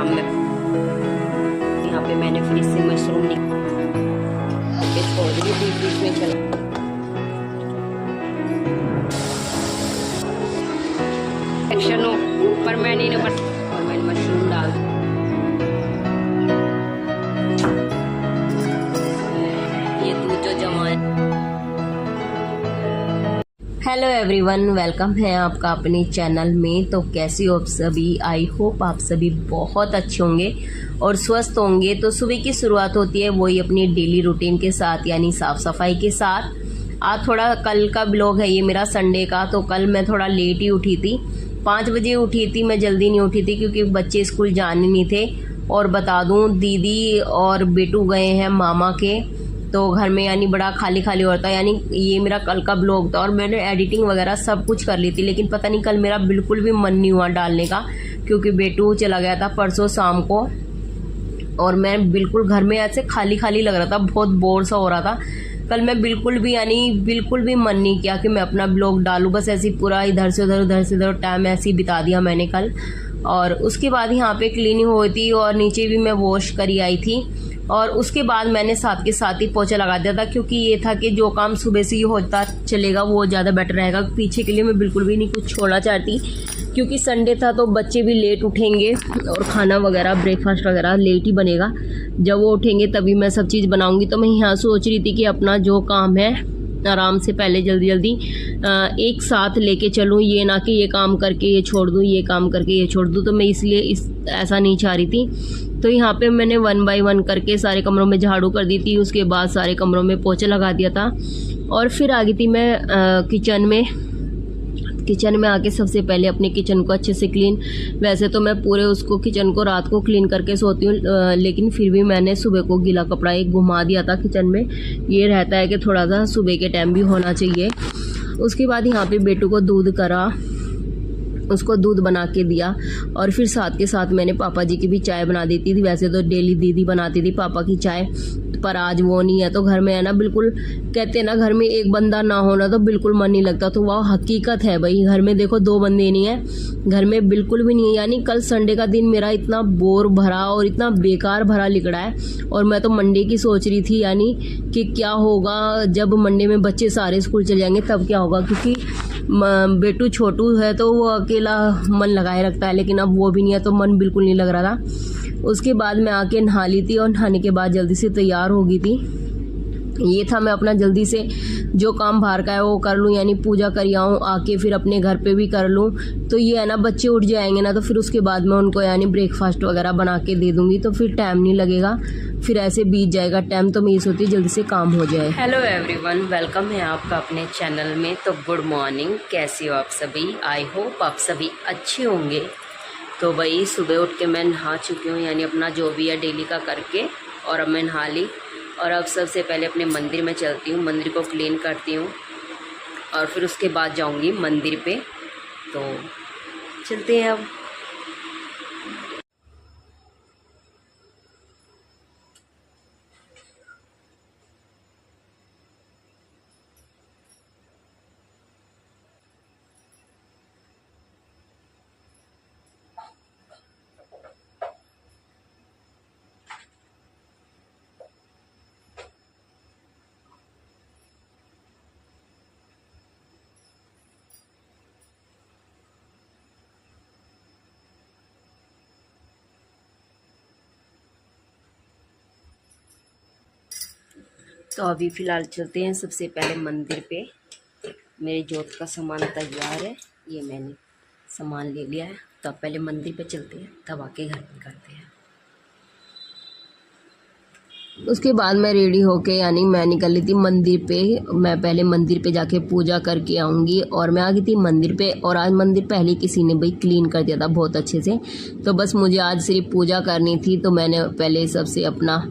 काम में। यहाँ पे मैंने फ्रिज से मशरूम के छोड़ दी थी, बीच में चला सेक्शन हो पर मैंने और मैंने मशरूम डाल ये दूध जो जमा है। हेलो एवरीवन, वेलकम है आपका अपने चैनल में। तो कैसे हो आप सभी? आई होप आप सभी बहुत अच्छे होंगे और स्वस्थ होंगे। तो सुबह की शुरुआत होती है वही अपनी डेली रूटीन के साथ, यानी साफ सफाई के साथ। आज थोड़ा कल का ब्लॉग है ये मेरा संडे का। तो कल मैं थोड़ा लेट ही उठी थी, 5 बजे उठी थी। मैं जल्दी नहीं उठी थी क्योंकि बच्चे स्कूल जाने नहीं थे। और बता दूं, दीदी और बेटू गए हैं मामा के, तो घर में यानी बड़ा खाली खाली होता है। यानी ये मेरा कल का ब्लॉग था और मैंने एडिटिंग वगैरह सब कुछ कर ली थी, लेकिन पता नहीं कल मेरा बिल्कुल भी मन नहीं हुआ डालने का, क्योंकि बेटू चला गया था परसों शाम को और मैं बिल्कुल घर में ऐसे खाली खाली लग रहा था, बहुत बोर सा हो रहा था। कल मैं बिल्कुल भी मन नहीं किया कि मैं अपना ब्लॉग डालूं। बस ऐसे ही पूरा इधर से उधर टाइम ऐसे ही बिता दिया मैंने कल। और उसके बाद यहाँ पे क्लीनिंग हुई थी और नीचे भी मैं वॉश करी आई थी। और उसके बाद मैंने साथ के साथ ही पोछा लगा दिया था, क्योंकि ये था कि जो काम सुबह से ही होता चलेगा वो ज़्यादा बेटर रहेगा। पीछे के लिए मैं बिल्कुल भी नहीं कुछ छोड़ना चाहती, क्योंकि संडे था तो बच्चे भी लेट उठेंगे और खाना वगैरह ब्रेकफास्ट वगैरह लेट ही बनेगा। जब वो उठेंगे तभी मैं सब चीज़ बनाऊँगी। तो मैं यहाँ सोच रही थी कि अपना जो काम है आराम से पहले जल्दी एक साथ लेके चलूँ, ये ना कि ये काम करके ये छोड़ दूँ, ये काम करके ये छोड़ दूँ। तो मैं इसलिए ऐसा नहीं चाह रही थी। तो यहाँ पे मैंने 1 बाय 1 करके सारे कमरों में झाड़ू कर दी थी। उसके बाद सारे कमरों में पोछा लगा दिया था और फिर आ गई थी मैं किचन में आके सबसे पहले अपने किचन को अच्छे से क्लीन। वैसे तो मैं पूरे उसको किचन को रात को क्लीन करके सोती हूँ, लेकिन फिर भी मैंने सुबह को गीला कपड़ा एक घुमा दिया था किचन में। ये रहता है कि थोड़ा सा सुबह के टाइम भी होना चाहिए। उसके बाद यहाँ पे बेटू को दूध करा, उसको दूध बना के दिया और फिर साथ के साथ मैंने पापा जी की भी चाय बना देती थी। वैसे तो डेली दीदी बनाती थी पापा की चाय, पर आज वो नहीं है। तो घर में है ना, बिल्कुल कहते हैं ना, घर में एक बंदा ना होना तो बिल्कुल मन नहीं लगता। तो वह हकीकत है भाई, घर में देखो 2 बंदे नहीं है, घर में बिल्कुल भी नहीं है। यानी कल संडे का दिन मेरा इतना बोर भरा और इतना बेकार भरा निकला है। और मैं तो मंडे की सोच रही थी, यानी कि क्या होगा जब मंडे में बच्चे सारे स्कूल चले जाएंगे तब क्या होगा, क्योंकि बेटू छोटू है तो वो अकेला मन लगाए रखता है, लेकिन अब वो भी नहीं है तो मन बिल्कुल नहीं लग रहा था। उसके बाद मैं आके नहा ली थी और नहाने के बाद जल्दी से तैयार हो गई थी। ये था मैं अपना जल्दी से जो काम बाहर का है वो कर लूँ, यानी पूजा कर आऊँ, आके फिर अपने घर पे भी कर लूँ। तो ये है ना, बच्चे उठ जाएंगे ना तो फिर उसके बाद मैं उनको यानी ब्रेकफास्ट वगैरह बना के दे दूँगी, तो फिर टाइम नहीं लगेगा, फिर ऐसे बीत जाएगा टाइम। तो मैं ये सोचती जल्दी से काम हो जाए। हेलो एवरीवन, वेलकम है आपका अपने चैनल में। तो गुड मॉर्निंग, कैसे हो आप सभी? आई होप आप सभी अच्छे होंगे। तो वही सुबह उठ के मैं नहा चुकी हूँ, यानी अपना जो भी है डेली का करके, और अब मैं नहा ली। और अब सबसे पहले अपने मंदिर में चलती हूँ, मंदिर को क्लीन करती हूँ और फिर उसके बाद जाऊँगी मंदिर पे। तो चलते हैं अब। तो अभी फ़िलहाल चलते हैं सबसे पहले मंदिर पे। मेरे जोत का सामान तैयार है, ये मैंने सामान ले लिया है। तो अब पहले मंदिर पे चलते हैं, तब आके घर पे करते हैं। उसके बाद मैं रेडी होके यानी मैं निकल ली थी मंदिर पे। मैं पहले मंदिर पे जाके पूजा करके आऊँगी और मैं आ गई थी मंदिर पे। और आज मंदिर पहले किसी ने भाई क्लीन कर दिया था बहुत अच्छे से, तो बस मुझे आज सिर्फ पूजा करनी थी। तो मैंने पहले सबसे अपना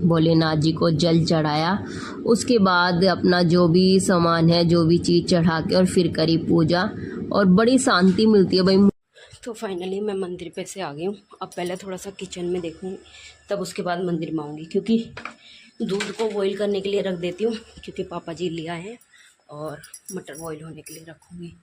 भोलेनाथ जी को जल चढ़ाया। उसके बाद अपना जो भी सामान है, जो भी चीज़ चढ़ा के और फिर करी पूजा, और बड़ी शांति मिलती है भाई। तो फाइनली मैं मंदिर पे से आ गई हूँ। अब पहले थोड़ा सा किचन में देखूँगी, तब उसके बाद मंदिर में आऊँगी, क्योंकि दूध को बॉईल करने के लिए रख देती हूँ, क्योंकि पापा जी ले आए हैं, और मटर बॉईल होने के लिए रखूँगी।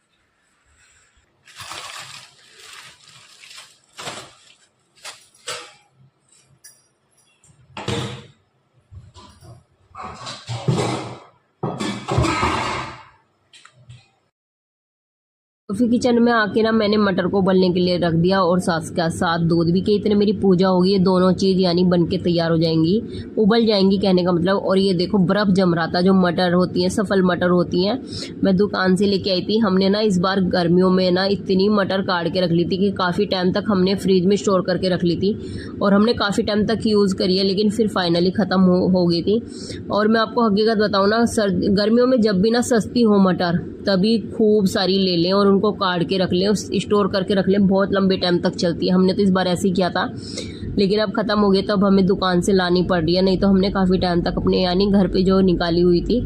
फिर किचन में आके ना मैंने मटर को उबलने के लिए रख दिया और साथ के साथ दूध भी, कि इतने मेरी पूजा होगी, ये दोनों चीज़ यानी बन के तैयार हो जाएंगी, उबल जाएंगी कहने का मतलब। और ये देखो बर्फ़ जम रहा था, जो मटर होती हैं सफल मटर होती हैं, मैं दुकान से लेके आई थी। हमने ना इस बार गर्मियों में ना इतनी मटर काट के रख ली थी कि काफ़ी टाइम तक हमने फ्रिज में स्टोर करके रख ली थी और हमने काफ़ी टाइम तक यूज़ करी है, लेकिन फिर फाइनली ख़त्म हो गई थी। और मैं आपको हकीकत बताऊँ ना, गर्मियों में जब भी ना सस्ती हो मटर तभी खूब सारी ले लें और उनको काट के रख लें, स्टोर करके रख लें, बहुत लंबे टाइम तक चलती है। हमने तो इस बार ऐसे ही किया था, लेकिन अब ख़त्म हो गए तो अब हमें दुकान से लानी पड़ रही है, नहीं तो हमने काफ़ी टाइम तक अपने यानी घर पे जो निकाली हुई थी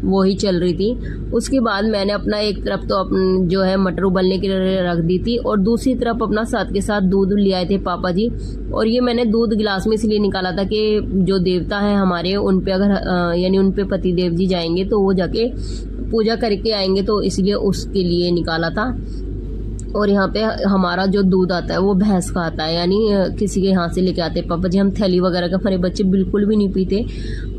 वो ही चल रही थी। उसके बाद मैंने अपना एक तरफ तो जो है मटर उबलने के लिए रख दी थी और दूसरी तरफ अपना साथ के साथ दूध ले आए थे पापा जी। और ये मैंने दूध गिलास में इसलिए निकाला था कि जो देवता हैं हमारे, उन पे अगर यानी उन पे पति देव जी जाएंगे तो वो जाके पूजा करके आएंगे, तो इसलिए उसके लिए निकाला था। और यहाँ पे हमारा जो दूध आता है वो भैंस का आता है, यानी किसी के यहाँ से लेके आते हैं पापा जी। हम थैली वगैरह का हमारे बच्चे बिल्कुल भी नहीं पीते।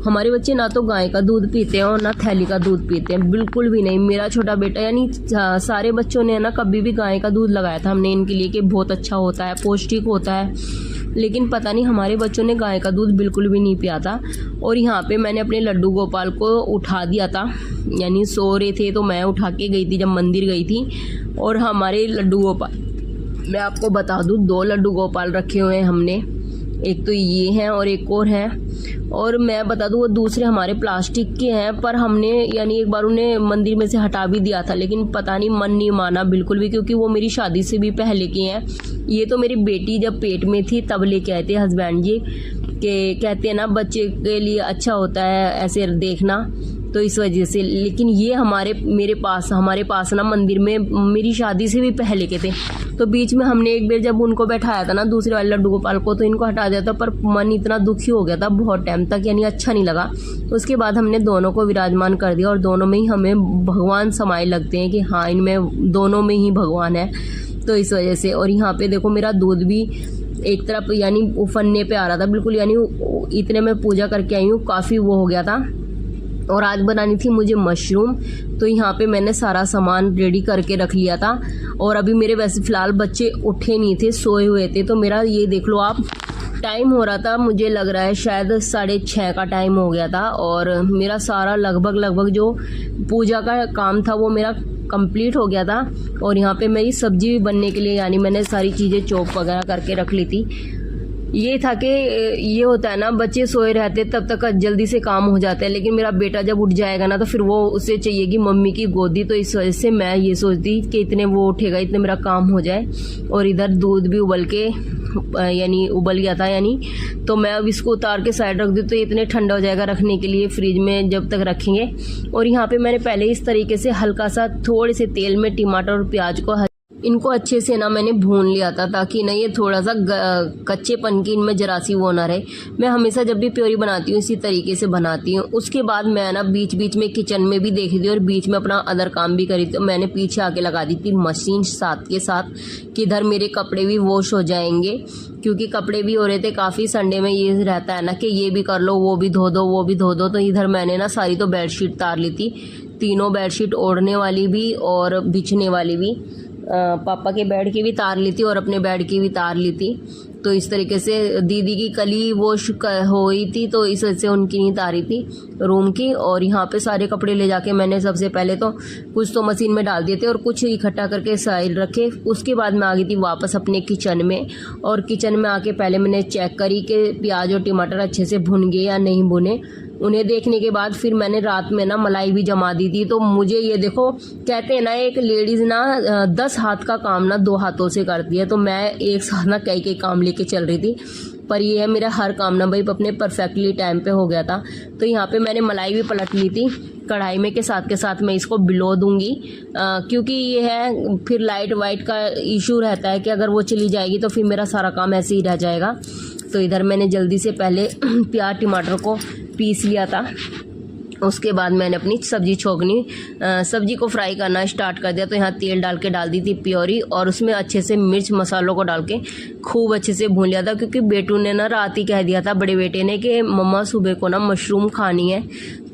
हमारे बच्चे ना तो गाय का दूध पीते हैं और ना थैली का दूध पीते हैं, बिल्कुल भी नहीं। मेरा छोटा बेटा यानी सारे बच्चों ने ना कभी भी गाय का दूध लगाया था हमने इनके लिए कि बहुत अच्छा होता है, पौष्टिक होता है, लेकिन पता नहीं हमारे बच्चों ने गाय का दूध बिल्कुल भी नहीं पिया था। और यहाँ पे मैंने अपने लड्डू गोपाल को उठा दिया था, यानी सो रहे थे तो मैं उठा के गई थी जब मंदिर गई थी। और हमारे लड्डू गोपाल, मैं आपको बता दूँ, 2 लड्डू गोपाल रखे हुए हैं हमने, एक तो ये हैं और एक और है। और मैं बता दूँ वो दूसरे हमारे प्लास्टिक के हैं, पर हमने यानी एक बार उन्हें मंदिर में से हटा भी दिया था, लेकिन पता नहीं मन नहीं माना बिल्कुल भी, क्योंकि वो मेरी शादी से भी पहले के हैं। ये तो मेरी बेटी जब पेट में थी तब लेके आए थे हस्बैंड जी, के कहते हैं ना बच्चे के लिए अच्छा होता है ऐसे देखना, तो इस वजह से। लेकिन ये हमारे पास ना मंदिर में मेरी शादी से भी पहले के थे, तो बीच में हमने एक बार जब उनको बैठाया था ना दूसरे वाले लड्डू गोपाल को, तो इनको हटा दिया था, पर मन इतना दुखी हो गया था बहुत टाइम तक, यानी अच्छा नहीं लगा। उसके बाद हमने दोनों को विराजमान कर दिया और दोनों में ही हमें भगवान समाये लगते हैं कि हाँ इनमें दोनों में ही भगवान है, तो इस वजह से। और यहाँ पे देखो मेरा दूध भी एक तरफ यानी उफनने पे आ रहा था बिल्कुल, यानी इतने में पूजा करके आई हूँ, काफ़ी वो हो गया था। और आज बनानी थी मुझे मशरूम, तो यहाँ पे मैंने सारा सामान रेडी करके रख लिया था। और अभी मेरे वैसे फ़िलहाल बच्चे उठे नहीं थे, सोए हुए थे, तो मेरा ये देख लो आप, टाइम हो रहा था, मुझे लग रहा है शायद 6:30 का टाइम हो गया था। और मेरा सारा लगभग जो पूजा का काम था वो मेरा कंप्लीट हो गया था। और यहाँ पे मेरी सब्जी भी बनने के लिए यानी मैंने सारी चीज़ें चॉप वगैरह करके रख ली थी। ये था कि ये होता है ना, बच्चे सोए रहते तब तक जल्दी से काम हो जाता है, लेकिन मेरा बेटा जब उठ जाएगा ना तो फिर वो उसे चाहिएगी मम्मी की गोदी, तो इस वजह से मैं ये सोचती कि इतने वो उठेगा इतने मेरा काम हो जाए। और इधर दूध भी उबल के यानी उबल गया था, यानी तो मैं अब इसको उतार के साइड रख दूँ तो इतने ठंडा हो जाएगा रखने के लिए फ्रिज में जब तक रखेंगे। और यहाँ पे मैंने पहले इस तरीके से हल्का सा थोड़े से तेल में टमाटर और प्याज को इनको अच्छे से ना मैंने भून लिया था, ताकि ना ये थोड़ा सा कच्चेपन की इनमें जरा सी वो ना रहे। मैं हमेशा जब भी प्योरी बनाती हूँ इसी तरीके से बनाती हूँ। उसके बाद मैं ना बीच बीच में किचन में भी देखी थी और बीच में अपना अदर काम भी करी थी, तो मैंने पीछे आके लगा दी थी मशीन साथ के साथ कि इधर मेरे कपड़े भी वॉश हो जाएंगे, क्योंकि कपड़े भी हो रहे थे काफ़ी। संडे में ये रहता है ना कि ये भी कर लो, वो भी धो दो, वो भी धो दो। तो इधर मैंने ना सारी तो बेडशीट तार ली थी, तीनों बेडशीट ओढ़ने वाली भी और बिछने वाली भी, पापा के बेड की भी तार ली थी और अपने बेड की भी तार ली थी। तो इस तरीके से दीदी की कली वॉश हुई थी, तो इस वजह से उनकी नहीं तारी थी रूम की। और यहाँ पे सारे कपड़े ले जाके मैंने सबसे पहले तो कुछ तो मशीन में डाल दिए थे और कुछ इकट्ठा करके साइड रखे। उसके बाद मैं आ गई थी वापस अपने किचन में, और किचन में आके पहले मैंने चेक करी कि प्याज और टमाटर अच्छे से भुन गए या नहीं भुने। उन्हें देखने के बाद फिर मैंने रात में ना मलाई भी जमा दी थी। तो मुझे ये देखो, कहते हैं ना एक लेडीज़ ना 10 हाथ का काम ना 2 हाथों से करती है, तो मैं एक साथ ना कई काम लेके चल रही थी। पर ये है मेरा हर काम ना भाई अपने परफेक्टली टाइम पे हो गया था। तो यहाँ पे मैंने मलाई भी पलट ली थी कढ़ाई में, के साथ मैं इसको बिलो दूंगी, क्योंकि ये है फिर लाइट वाइट का इशू रहता है कि अगर वो चली जाएगी तो फिर मेरा सारा काम ऐसे ही रह जाएगा। तो इधर मैंने जल्दी से पहले प्याज टमाटर को पीस लिया था उसके बाद मैंने अपनी सब्जी को फ्राई करना स्टार्ट कर दिया। तो यहाँ तेल डाल दी थी प्योरी, और उसमें अच्छे से मिर्च मसालों को डाल के खूब अच्छे से भून लिया था। क्योंकि बेटू ने ना रात ही कह दिया था, बड़े बेटे ने, कि मम्मा सुबह को ना मशरूम खानी है।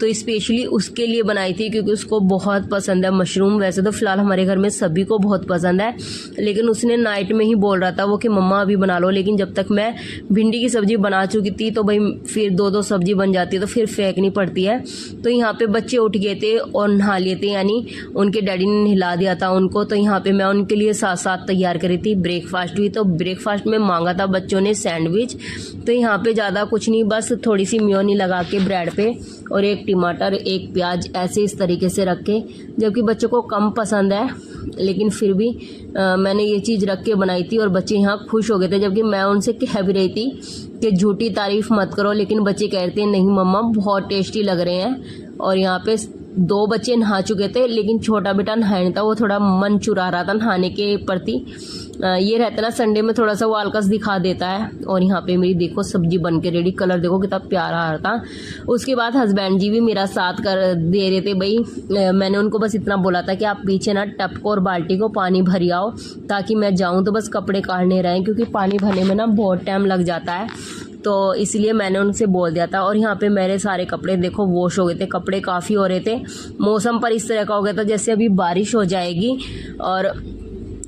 तो स्पेशली उसके लिए बनाई थी, क्योंकि उसको बहुत पसंद है मशरूम। वैसे तो फ़िलहाल हमारे घर में सभी को बहुत पसंद है, लेकिन उसने नाइट में ही बोल रहा था वो कि मम्मा अभी बना लो। लेकिन जब तक मैं भिंडी की सब्ज़ी बना चुकी थी तो भाई फिर दो सब्ज़ी बन जाती है तो फिर फेंकनी पड़ती है। तो यहाँ पे बच्चे उठ गए थे और नहा लिए थे, यानी उनके डैडी ने नहला दिया था उनको। तो यहाँ पे मैं उनके लिए साथ साथ तैयार करी थी ब्रेकफास्ट भी। तो ब्रेकफास्ट में मांगा था बच्चों ने सैंडविच। तो यहाँ पे ज़्यादा कुछ नहीं, बस थोड़ी सी मेयोनी लगा के ब्रेड पे, और एक टमाटर, एक प्याज, ऐसे इस तरीके से रखे। जबकि बच्चों को कम पसंद है, लेकिन फिर भी मैंने ये चीज़ रख के बनाई थी और बच्चे यहाँ खुश हो गए थे। जबकि मैं उनसे कह भी रही थी कि झूठी तारीफ़ मत करो, लेकिन बच्चे कहते हैं नहीं मम्मा बहुत टेस्टी लग रहे हैं। और यहाँ पे 2 बच्चे नहा चुके थे, लेकिन छोटा बेटा नहाया नहीं था, वो थोड़ा मन चुरा रहा था नहाने के प्रति। ये रहता ना संडे में थोड़ा सा वो आलकस दिखा देता है। और यहाँ पे मेरी देखो सब्जी बन के रेडी, कलर देखो कितना प्यारा आ रहा था। उसके बाद हस्बैंड जी भी मेरा साथ कर दे रहे थे भाई। मैंने उनको बस इतना बोला था कि आप पीछे ना टब को और बाल्टी को पानी भरी आओ, ताकि मैं जाऊँ तो बस कपड़े काटने रहें, क्योंकि पानी भरने में ना बहुत टाइम लग जाता है। तो इसलिए मैंने उनसे बोल दिया था। और यहाँ पे मेरे सारे कपड़े देखो वॉश हो गए थे, कपड़े काफ़ी हो रहे थे। मौसम पर इस तरह का हो गया था जैसे अभी बारिश हो जाएगी। और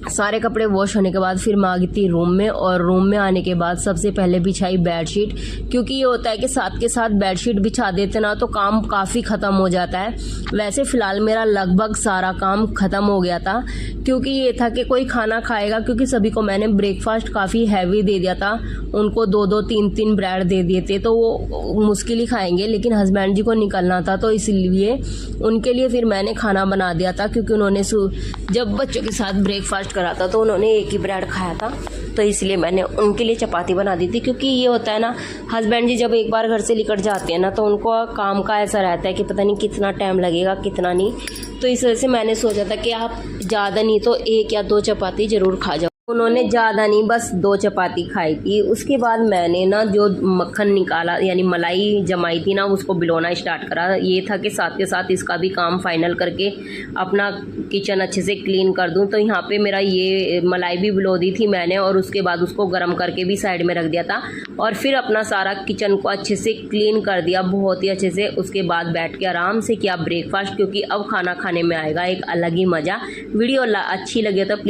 सारे कपड़े वॉश होने के बाद फिर मैं आ गई थी रूम में। और रूम में आने के बाद सबसे पहले बिछाई बेडशीट, क्योंकि ये होता है कि साथ के साथ बेडशीट बिछा देते ना तो काम काफ़ी ख़त्म हो जाता है। वैसे फ़िलहाल मेरा लगभग सारा काम ख़त्म हो गया था, क्योंकि ये था कि कोई खाना खाएगा, क्योंकि सभी को मैंने ब्रेकफास्ट काफ़ी हैवी दे दिया था। उनको 2-2, 3-3 ब्रेड दे दिए थे, तो वो मुश्किल ही खाएंगे। लेकिन हस्बैंड जी को निकलना था, तो इसलिए उनके लिए फिर मैंने खाना बना दिया था। क्योंकि उन्होंने जब बच्चों के साथ ब्रेकफास्ट करा था तो उन्होंने एक ही ब्रेड खाया था, तो इसलिए मैंने उनके लिए चपाती बना दी थी। क्योंकि ये होता है ना, हस्बैंड जी जब एक बार घर से निकल जाते हैं ना, तो उनको काम का ऐसा रहता है कि पता नहीं कितना टाइम लगेगा कितना नहीं। तो इस वजह से मैंने सोचा था कि आप ज़्यादा नहीं तो 1 या 2 चपाती ज़रूर खा जाओ। उन्होंने ज़्यादा नहीं, बस 2 चपाती खाई थी। उसके बाद मैंने ना जो मक्खन निकाला, यानी मलाई जमाई थी ना, उसको बिलोना स्टार्ट करा। ये था कि साथ के साथ इसका भी काम फाइनल करके अपना किचन अच्छे से क्लीन कर दूं। तो यहाँ पे मेरा ये मलाई भी बिलो दी थी मैंने, और उसके बाद उसको गर्म करके भी साइड में रख दिया था। और फिर अपना सारा किचन को अच्छे से क्लीन कर दिया, बहुत ही अच्छे से। उसके बाद बैठ के आराम से किया ब्रेकफास्ट, क्योंकि अब खाना खाने में आएगा एक अलग ही मज़ा। वीडियो अच्छी लगे तो प्लीज़